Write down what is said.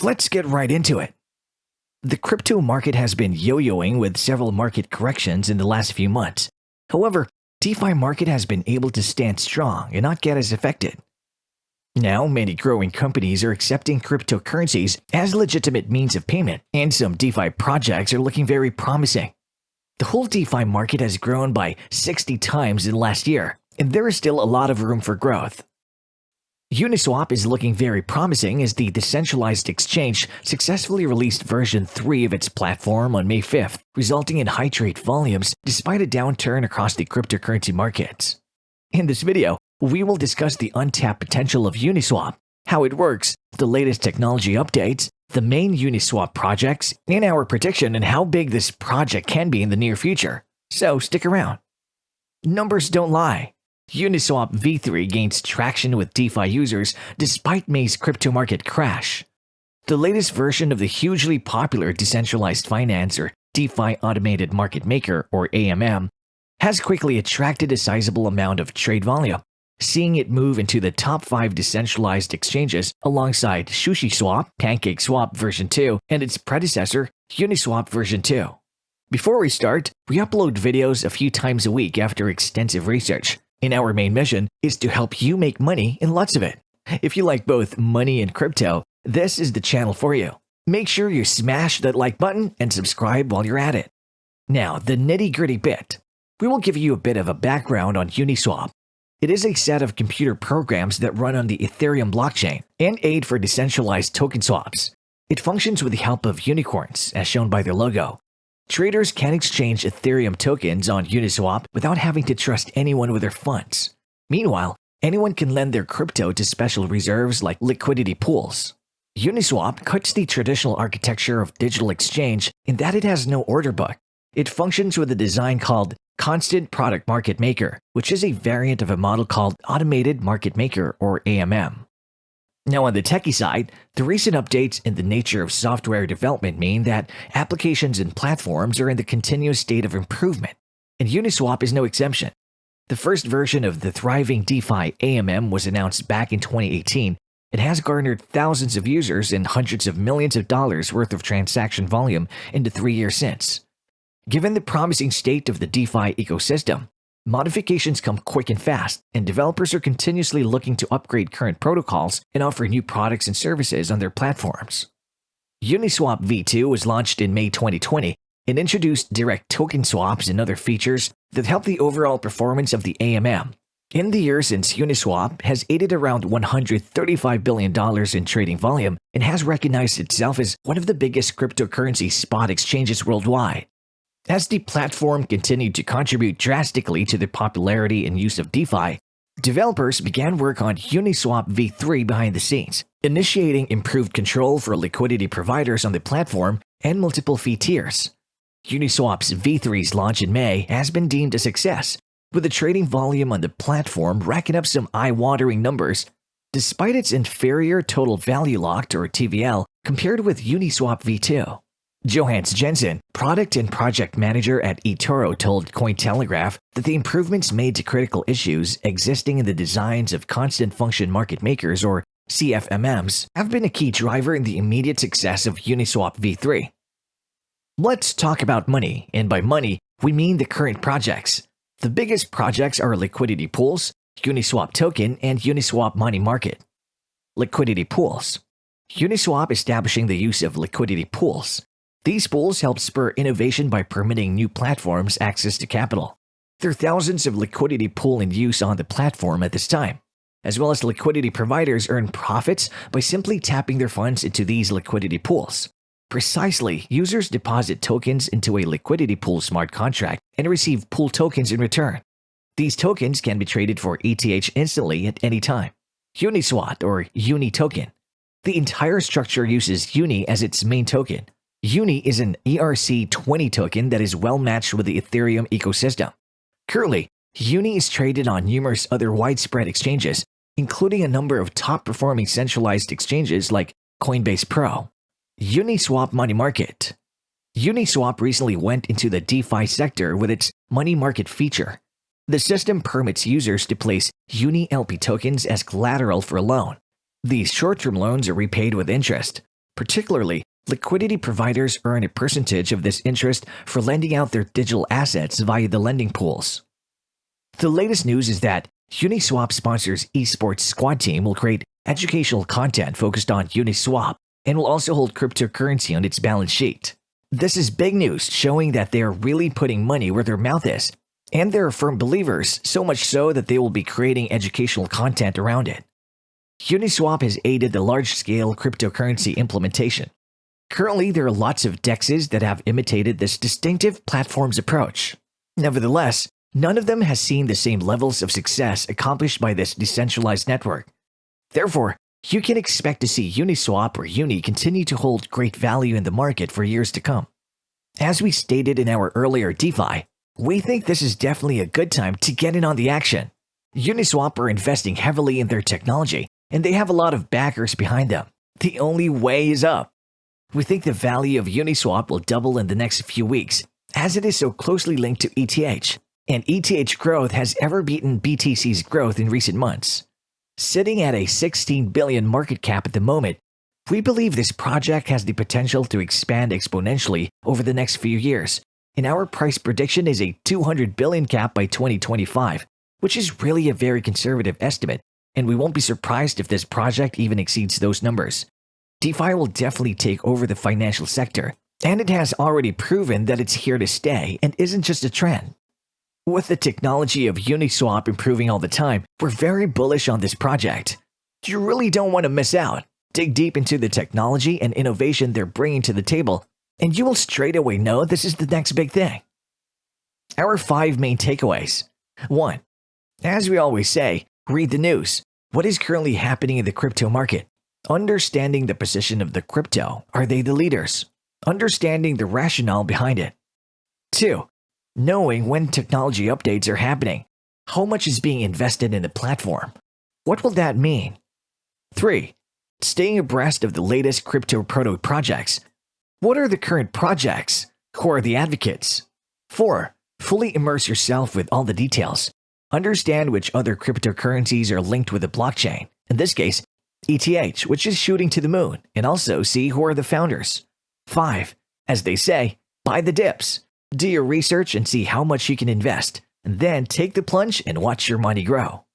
Let's get right into it. The crypto market has been yo-yoing with several market corrections in the last few months. However, DeFi market has been able to stand strong and not get as affected. Now, many growing companies are accepting cryptocurrencies as legitimate means of payment, and some DeFi projects are looking very promising. The whole DeFi market has grown by 60 times in the last year, and there is still a lot of room for growth. Uniswap is looking very promising as the decentralized exchange successfully released version 3 of its platform on May 5th, resulting in high trade volumes despite a downturn across the cryptocurrency markets. In this video, we will discuss the untapped potential of Uniswap, how it works, the latest technology updates, the main Uniswap projects, and our prediction on how big this project can be in the near future. So stick around. Numbers don't lie. Uniswap V3 gains traction with DeFi users despite May's crypto market crash. The latest version of the hugely popular decentralized finance or DeFi automated market maker or AMM has quickly attracted a sizable amount of trade volume, seeing it move into the top 5 decentralized exchanges alongside SushiSwap, PancakeSwap version 2, and its predecessor, Uniswap version 2. Before we start, we upload videos a few times a week after extensive research, and our main mission is to help you make money and lots of it. If you like both money and crypto, this is the channel for you. Make sure you smash that like button and subscribe while you're at it. Now, the nitty-gritty bit. We will give you a bit of a background on Uniswap. It is a set of computer programs that run on the Ethereum blockchain and aid for decentralized token swaps. It functions with the help of unicorns, as shown by their logo. Traders can exchange Ethereum tokens on Uniswap without having to trust anyone with their funds. Meanwhile, anyone can lend their crypto to special reserves like liquidity pools. Uniswap cuts the traditional architecture of digital exchange in that it has no order book. It functions with a design called Constant Product Market Maker, which is a variant of a model called Automated Market Maker or AMM. Now on the techie side, the recent updates in the nature of software development mean that applications and platforms are in the continuous state of improvement, and Uniswap is no exception. The first version of the thriving DeFi AMM was announced back in 2018 and has garnered thousands of users and hundreds of millions of dollars worth of transaction volume in the 3 years since. Given the promising state of the DeFi ecosystem, modifications come quick and fast, and developers are continuously looking to upgrade current protocols and offer new products and services on their platforms. Uniswap V2 was launched in May 2020 and introduced direct token swaps and other features that help the overall performance of the AMM. In the year since, Uniswap has aided around $135 billion in trading volume and has recognized itself as one of the biggest cryptocurrency spot exchanges worldwide. As the platform continued to contribute drastically to the popularity and use of DeFi, developers began work on Uniswap V3 behind the scenes, initiating improved control for liquidity providers on the platform and multiple fee tiers. Uniswap's V3's launch in May has been deemed a success, with the trading volume on the platform racking up some eye-watering numbers, despite its inferior total value locked or TVL compared with Uniswap V2. Johannes Jensen, product and project manager at eToro, told Cointelegraph that the improvements made to critical issues existing in the designs of constant function market makers or CFMMs have been a key driver in the immediate success of Uniswap V3. Let's talk about money, and by money, we mean the current projects. The biggest projects are liquidity pools, Uniswap Token, and Uniswap Money Market. Liquidity pools. Uniswap establishing the use of liquidity pools. These pools help spur innovation by permitting new platforms access to capital. There are thousands of liquidity pool in use on the platform at this time, as well as liquidity providers earn profits by simply tapping their funds into these liquidity pools. Precisely, users deposit tokens into a liquidity pool smart contract and receive pool tokens in return. These tokens can be traded for ETH instantly at any time. Uniswap or Uni token. The entire structure uses Uni as its main token. Uni is an ERC20 token that is well matched with the Ethereum ecosystem. Currently, Uni is traded on numerous other widespread exchanges, including a number of top-performing centralized exchanges like Coinbase Pro. Uniswap Money Market. Uniswap recently went into the DeFi sector with its Money Market feature. The system permits users to place Uni LP tokens as collateral for a loan. These short-term loans are repaid with interest. Particularly, liquidity providers earn a percentage of this interest for lending out their digital assets via the lending pools. The latest news is that Uniswap sponsors esports squad team will create educational content focused on Uniswap and will also hold cryptocurrency on its balance sheet. This is big news, showing that they are really putting money where their mouth is, and they're firm believers, so much so that they will be creating educational content around it. Uniswap has aided the large-scale cryptocurrency implementation. Currently, there are lots of DEXs that have imitated this distinctive platform's approach. Nevertheless, none of them has seen the same levels of success accomplished by this decentralized network. Therefore, you can expect to see Uniswap or Uni continue to hold great value in the market for years to come. As we stated in our earlier DeFi, we think this is definitely a good time to get in on the action. Uniswap are investing heavily in their technology, and they have a lot of backers behind them. The only way is up. We think the value of Uniswap will double in the next few weeks, as it is so closely linked to ETH, and ETH growth has ever beaten BTC's growth in recent months. Sitting at a 16 billion market cap at the moment, we believe this project has the potential to expand exponentially over the next few years, and our price prediction is a 200 billion cap by 2025, which is really a very conservative estimate, and we won't be surprised if this project even exceeds those numbers. DeFi will definitely take over the financial sector, and it has already proven that it's here to stay and isn't just a trend. With the technology of Uniswap improving all the time, we're very bullish on this project. You really don't want to miss out. Dig deep into the technology and innovation they're bringing to the table, and you will straight away know this is the next big thing. Our 5 main takeaways. 1. As we always say, read the news. What is currently happening in the crypto market? Understanding the position of the crypto. Are they the leaders? Understanding the rationale behind it. 2. Knowing when technology updates are happening. How much is being invested in the platform? What will that mean? 3. Staying abreast of the latest crypto proto projects. What are the current projects? Who are the advocates? 4. Fully immerse yourself with all the details. Understand which other cryptocurrencies are linked with the blockchain. In this case, ETH, which is shooting to the moon, and also see who are the founders. 5. As they say, buy the dips. Do your research and see how much you can invest, and then take the plunge and watch your money grow.